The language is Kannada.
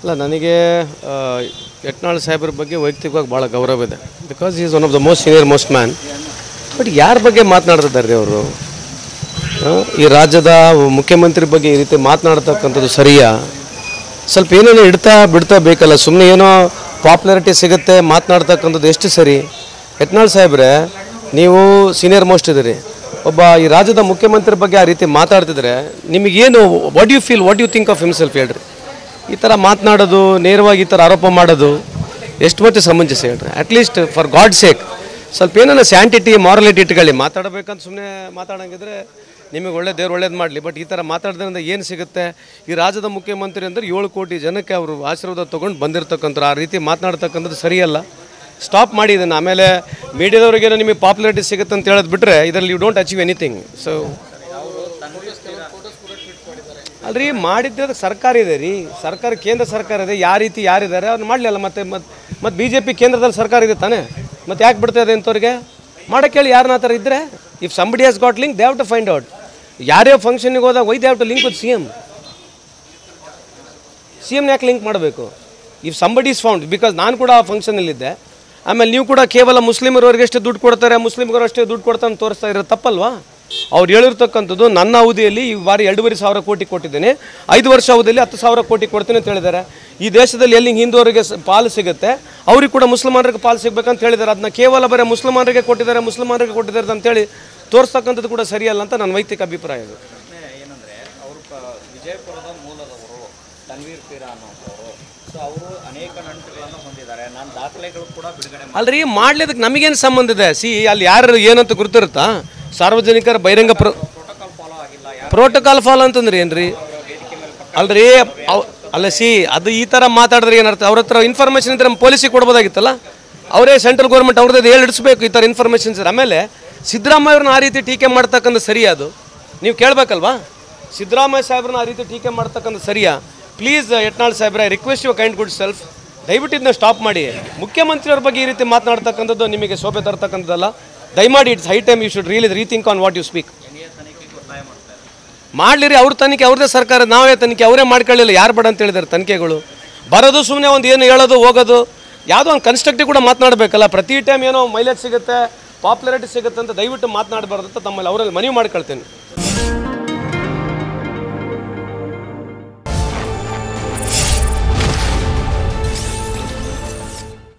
ಅಲ್ಲ, ನನಗೆ ಯತ್ನಾಳ್ ಸಾಹೇಬ್ರ ಬಗ್ಗೆ ವೈಯಕ್ತಿಕವಾಗಿ ಭಾಳ ಗೌರವ ಇದೆ. Because is one of the most senior most man. But ಯಾರ ಬಗ್ಗೆ ಮಾತನಾಡ್ತಿದ್ದಾರೆ ಅವರು? ಈ ರಾಜ್ಯದ ಮುಖ್ಯಮಂತ್ರಿ ಬಗ್ಗೆ ಈ ರೀತಿ ಮಾತನಾಡ್ತಕ್ಕಂಥದ್ದು ಸರಿಯಾ? ಸ್ವಲ್ಪ ಏನೇನೋ ಇಡ್ತಾ ಬಿಡ್ತಾ ಬೇಕಲ್ಲ. ಸುಮ್ಮನೆ ಏನೋ ಪಾಪ್ಯುಲಾರಿಟಿ ಸಿಗುತ್ತೆ ಮಾತನಾಡ್ತಕ್ಕಂಥದ್ದು ಎಷ್ಟು ಸರಿ? ಯತ್ನಾಳ್ ಸಾಹೇಬ್ರೆ, ನೀವು ಸೀನಿಯರ್ ಮೋಸ್ಟ್ ಇದ್ದೀರಿ. ಒಬ್ಬ ಈ ರಾಜ್ಯದ ಮುಖ್ಯಮಂತ್ರಿ ಬಗ್ಗೆ ಆ ರೀತಿ ಮಾತಾಡ್ತಿದ್ರೆ ನಿಮಗೇನು, what you feel, what you think of himself ಹೇಳ್ರಿ. ಈ ಥರ ಮಾತನಾಡೋದು, ನೇರವಾಗಿ ಈ ಥರ ಆರೋಪ ಮಾಡೋದು ಎಷ್ಟು ಮಟ್ಟಿಗೆ ಸಮಂಜಸ ಹೇಳ್ರಿ? ಅಟ್ಲೀಸ್ಟ್ ಫಾರ್ ಗಾಡ್ ಸೇಕ್ ಸ್ವಲ್ಪ ಏನಾರ ಸ್ಯಾಂಟಿಟಿ ಮಾರಲಿಟಿ ಇಟ್ಕೊಳ್ಳಿ. ಮಾತಾಡಬೇಕಂತ ಸುಮ್ಮನೆ ಮಾತಾಡೋಂಗಿದ್ರೆ ನಿಮಗೆ ಒಳ್ಳೆ ದೇವ್ರು ಒಳ್ಳೇದು ಮಾಡಲಿ. ಬಟ್ ಈ ಥರ ಮಾತಾಡೋದ್ರಿಂದ ಏನು ಸಿಗುತ್ತೆ? ಈ ರಾಜ್ಯದ ಮುಖ್ಯಮಂತ್ರಿ ಅಂದರೆ 7 ಕೋಟಿ ಜನಕ್ಕೆ ಅವರು ಆಶೀರ್ವಾದ ತೊಗೊಂಡು ಬಂದಿರತಕ್ಕಂಥ ಆ ರೀತಿ ಮಾತನಾಡ್ತಕ್ಕಂಥದ್ದು ಸರಿಯಲ್ಲ. ಸ್ಟಾಪ್ ಮಾಡಿ ಇದನ್ನು. ಆಮೇಲೆ ಮೀಡಿಯಾದವ್ರಿಗೇನೋ ನಿಮಗೆ ಪಾಪ್ಯುಲಾರಿಟಿ ಸಿಗುತ್ತೆ ಅಂತ ಹೇಳೋದು ಬಿಟ್ಟರೆ ಇದರಲ್ಲಿ you don't achieve anything. So ಅಲ್ರಿ, ಮಾಡಿದ್ದೆ ಸರ್ಕಾರ ಇದೆ ರೀ, ಸರ್ಕಾರ ಕೇಂದ್ರ ಸರ್ಕಾರ ಇದೆ. ಯಾವ ರೀತಿ ಯಾರಿದ್ದಾರೆ ಅವ್ರು ಮಾಡಲಿಲ್ಲ. ಮತ್ತು ಬಿ ಜೆ ಪಿ ಕೇಂದ್ರದಲ್ಲಿ ಸರ್ಕಾರ ಇದೆ ತಾನೇ, ಮತ್ತು ಯಾಕೆ ಬಿಡ್ತಾಯಿದೆ ಅಂಥವ್ರಿಗೆ ಮಾಡೋಕ್ಕೆ ಹೇಳಿ. ಯಾರನ್ನ ಆ ಥರ ಇದ್ದರೆ, if somebody has got link they have to find out. ಯಾರೇ ಫಂಕ್ಷನ್ಗೆ ಹೋದಾಗ why they have to link with C M ಯಾಕೆ ಲಿಂಕ್ ಮಾಡಬೇಕು? If somebody is found, because ನಾನು ಕೂಡ ಆ ಫಂಕ್ಷನಲ್ಲಿದ್ದೆ. ಆಮೇಲೆ ನೀವು ಕೂಡ ಕೇವಲ ಮುಸ್ಲಿಮರವರಿಗೆ ಅಷ್ಟೇ ದುಡ್ಡು ಕೊಡ್ತಾರೆ, ಮುಸ್ಲಿಮ್ಗರು ಅಷ್ಟೇ ದುಡ್ಡು ಕೊಡ್ತಾರೆ ಅಂತ ತೋರಿಸ್ತಾ ಇರೋ ತಪ್ಪಲ್ವಾ? ಅವ್ರು ಹೇಳಿರ್ತಕ್ಕಂಥದ್ದು ನನ್ನ ಅವಧಿಯಲ್ಲಿ ಈ ಬಾರಿ 2,500 ಕೋಟಿ ಕೊಟ್ಟಿದ್ದೇನೆ, 5 ವರ್ಷ ಅವಧಿಯಲ್ಲಿ 10,000 ಕೋಟಿ ಕೊಡ್ತೀನಿ ಅಂತ ಹೇಳಿದ್ದಾರೆ. ಈ ದೇಶದಲ್ಲಿ ಎಲ್ಲಿ ಹಿಂದೂವರಿಗೆ ಪಾಲು ಸಿಗುತ್ತೆ ಅವ್ರಿಗೆ ಕೂಡ ಮುಸಲ್ಮಾನರಿಗೆ ಪಾಲು ಸಿಗಬೇಕಂತ ಹೇಳಿದ್ದಾರೆ. ಅದನ್ನ ಕೇವಲ ಬರೀ ಮುಸಲ್ಮಾನರಿಗೆ ಕೊಟ್ಟಿದ್ದಾರೆ ಅಂತೇಳಿ ತೋರಿಸ್ತಕ್ಕಂಥದ್ದು ಕೂಡ ಸರಿಯಲ್ಲ ಅಂತ ನನ್ನ ವೈಯಕ್ತಿಕ ಅಭಿಪ್ರಾಯ ಇದೆ. ಏನಂದರೆ ಅವರು ವಿಜಯಪುರದ ಮೂಲದವರು, ತನ್ವೀರ್ ಪೀರ ಅನ್ನೋರು, ಸೊ ಅವರು ಅನೇಕ ನಂಟುಗಳನ್ನು ಹೊಂದಿದ್ದಾರೆ. ನಾನು ದಾಖಲೆಗಳು ಕೂಡ ಬಿಡುಗಡೆ ಅಲ್ರಿ, ಮಾಡ್ಲಿದ್ದಕ್ಕೆ ನಮಗೇನು ಸಂಬಂಧ ಇದೆ? ಅಲ್ಲಿ ಯಾರು ಏನಂತ ಗುರುತಿರುತ್ತಾ? ಸಾರ್ವಜನಿಕರ ಬಹಿರಂಗ ಪ್ರೋಟೋಕಾಲ್ ಫಾಲೋ ಅಂತಂದ್ರೆ ಏನ್ರಿ? ಅಲ್ರಿ ಅಲ್ಲ ಅದು ಈ ಥರ ಮಾತಾಡಿದ್ರೆ ಏನರ್ಥ? ಅವ್ರ ಹತ್ರ ಇನ್ಫಾರ್ಮೇಷನ್ ಇದ್ರೆ ನಮ್ಮ ಪೊಲೀಸಿಗೆ ಕೊಡ್ಬೋದಾಗಿತ್ತಲ್ಲ. ಅವರೇ ಸೆಂಟ್ರಲ್ ಗೌರ್ಮೆಂಟ್ ಅವ್ರದ್ದು ಹೇಳಿಡಿಸ್ಬೇಕು ಈ ಥರ ಇನ್ಫಾರ್ಮೇಷನ್ಸ್. ಆಮೇಲೆ ಸಿದ್ದರಾಮಯ್ಯವ್ರನ್ನ ಆ ರೀತಿ ಟೀಕೆ ಮಾಡ್ತಕ್ಕಂಥ ಸರಿಯಾ? ಅದು ನೀವು ಕೇಳಬೇಕಲ್ವಾ? ಸಿದ್ದರಾಮಯ್ಯ ಸಾಹೇಬ್ರನ್ನ ಆ ರೀತಿ ಟೀಕೆ ಮಾಡ್ತಕ್ಕಂಥ ಸರಿಯಾ? ಪ್ಲೀಸ್ ಯತ್ನಾಳ್ ಸಾಹೇಬ್ರೆ, I request you kind good self, ದಯವಿಟ್ಟು ಇದನ್ನ ಸ್ಟಾಪ್ ಮಾಡಿ. ಮುಖ್ಯಮಂತ್ರಿಯವ್ರ ಬಗ್ಗೆ ಈ ರೀತಿ ಮಾತನಾಡ್ತಕ್ಕಂಥದ್ದು ನಿಮಗೆ ಶೋಭೆ ತರ್ತಕ್ಕಂಥದ್ದಲ್ಲ. ದಯಮಾಡಿ it's high time you should really rethink on what you speak. ಮಾಡಲಿರಿ, ಅವ್ರ ತನಿಖೆ ಅವ್ರದ್ದೇ ಸರ್ಕಾರ, ನಾವೇ ತನಿಖೆ ಅವರೇ ಮಾಡ್ಕೊಳ್ಳಿಲ್ಲ. ಯಾರು ಬೇಡ ಅಂತ ಹೇಳಿದ್ದಾರೆ ತನಿಖೆಗಳು? ಬರೋದು ಸುಮ್ಮನೆ ಒಂದು ಏನು ಹೇಳೋದು ಹೋಗೋದು, ಯಾವುದೋ ಒಂದು ಕನ್ಸ್ಟ್ರಕ್ಟಿವ್ ಕೂಡ ಮಾತನಾಡಬೇಕಲ್ಲ. ಪ್ರತಿ ಟೈಮ್ ಏನೋ ಮೈಲೇಜ್ ಸಿಗುತ್ತೆ, ಪಾಪ್ಯುಲಾರಿಟಿ ಸಿಗುತ್ತೆ ಅಂತ ದಯವಿಟ್ಟು ಮಾತನಾಡಬಾರ್ದು ಅಂತ ತಮ್ಮಲ್ಲಿ ಅವರಲ್ಲಿ ಮನವಿ ಮಾಡ್ಕೊಳ್ತೇನೆ.